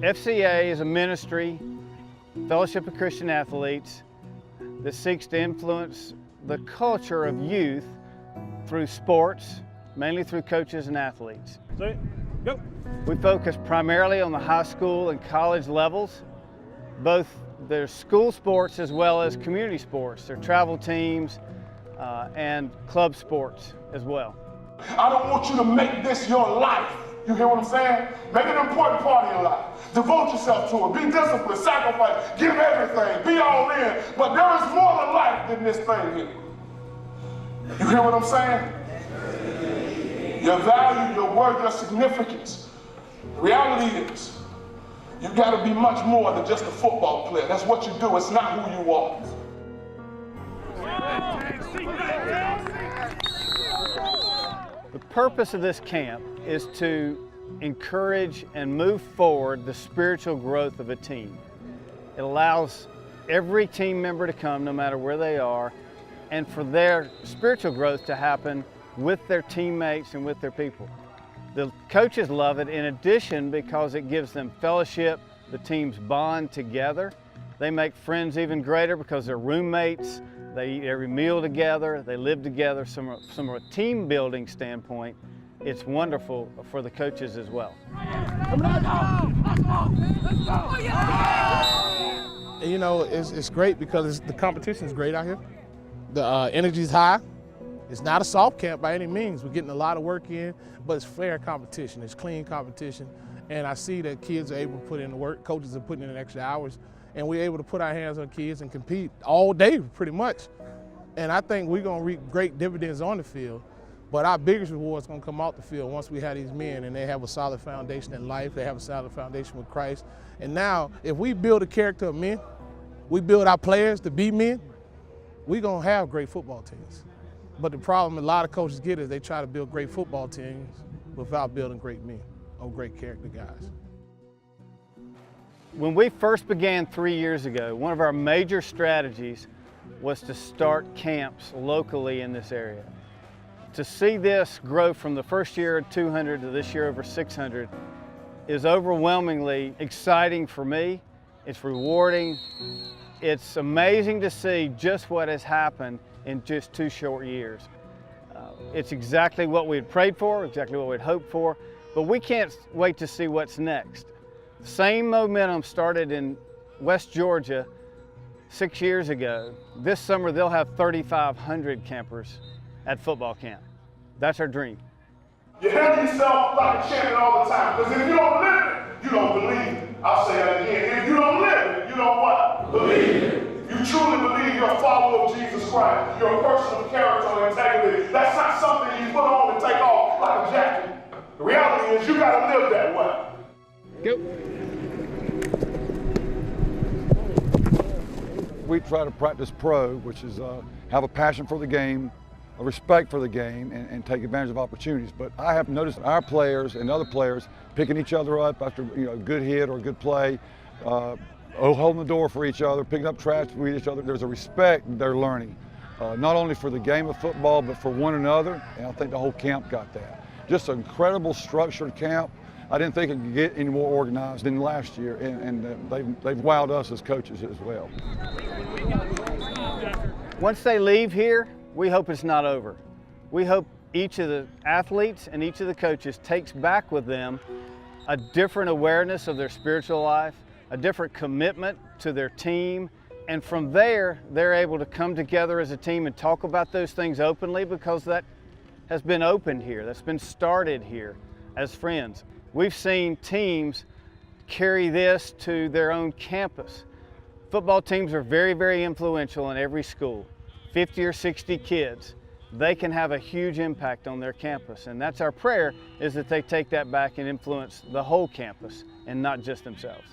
FCA is a ministry, Fellowship of Christian Athletes, that seeks to influence the culture of youth through sports, mainly through coaches and athletes. Say, go. We focus primarily on the high school and college levels, both their school sports as well as community sports, their travel teams, and club sports as well. I don't want you to make this your life. You hear what I'm saying? Make it an important part of your life. Devote yourself to it. Be disciplined, sacrifice, give everything, be all in. But there is more to life than this thing here. You hear what I'm saying? Your value, your worth, your significance. The reality is, you gotta be much more than just a football player. That's what you do, it's not who you are. The purpose of this camp is to encourage and move forward the spiritual growth of a team. It allows every team member to come, no matter where they are, and for their spiritual growth to happen with their teammates and with their people. The coaches love it in addition because it gives them fellowship, the teams bond together. They make friends even greater because they're roommates, they eat every meal together, they live together. From a team building standpoint, it's wonderful for the coaches as well. You know, it's great because the competition is great out here. The energy is high. It's not a soft camp by any means. We're getting a lot of work in, but it's fair competition. It's clean competition. And I see that kids are able to put in the work. Coaches are putting in extra hours. And we're able to put our hands on kids and compete all day, pretty much. And I think we're going to reap great dividends on the field. But our biggest reward is going to come out the field once we have these men and they have a solid foundation in life, they have a solid foundation with Christ. And now, if we build a character of men, we build our players to be men, we're going to have great football teams. But the problem a lot of coaches get is they try to build great football teams without building great men or great character guys. When we first began 3 years ago, one of our major strategies was to start camps locally in this area. To see this grow from the first year of 200 to this year over 600 is overwhelmingly exciting for me. It's rewarding. It's amazing to see just what has happened in just 2 short years. It's exactly what we had prayed for, exactly what we had hoped for, but we can't wait to see what's next. The same momentum started in West Georgia 6 years ago. This summer they'll have 3,500 campers at football camp. That's our dream. You handle yourself like a champion all the time, because if you don't live it, you don't believe it. I'll say that again. If you don't live it, you don't what? Believe it. You truly believe you're a follower of Jesus Christ. You're a person of character and integrity. That's not something you put on and take off like a jacket. The reality is you gotta live that way. Go. We try to practice pro, which is have a passion for the game, a respect for the game, and take advantage of opportunities. But I have noticed our players and other players picking each other up after a good hit or a good play, holding the door for each other, picking up trash with each other. There's a respect they're learning, not only for the game of football, but for one another. And I think the whole camp got that. Just an incredible structured camp. I didn't think it could get any more organized than last year, and they've wowed us as coaches as well. Once they leave here, we hope it's not over. We hope each of the athletes and each of the coaches takes back with them a different awareness of their spiritual life, a different commitment to their team, and from there, they're able to come together as a team and talk about those things openly, because that has been opened here, that's been started here as friends. We've seen teams carry this to their own campus. Football teams are very, very influential in every school. 50 or 60 kids, they can have a huge impact on their campus. And that's our prayer, is that they take that back and influence the whole campus and not just themselves.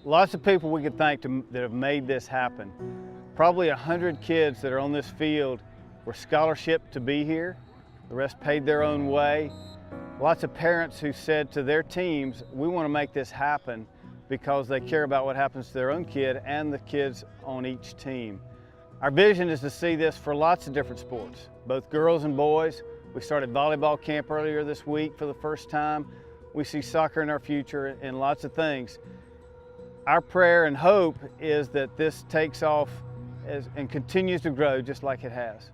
Lots of people we could thank that have made this happen. Probably 100 kids that are on this field were scholarship to be here. The rest paid their own way. Lots of parents who said to their teams, we want to make this happen because they care about what happens to their own kid and the kids on each team. Our vision is to see this for lots of different sports, both girls and boys. We started volleyball camp earlier this week for the first time. We see soccer in our future and lots of things. Our prayer and hope is that this takes off and continues to grow just like it has.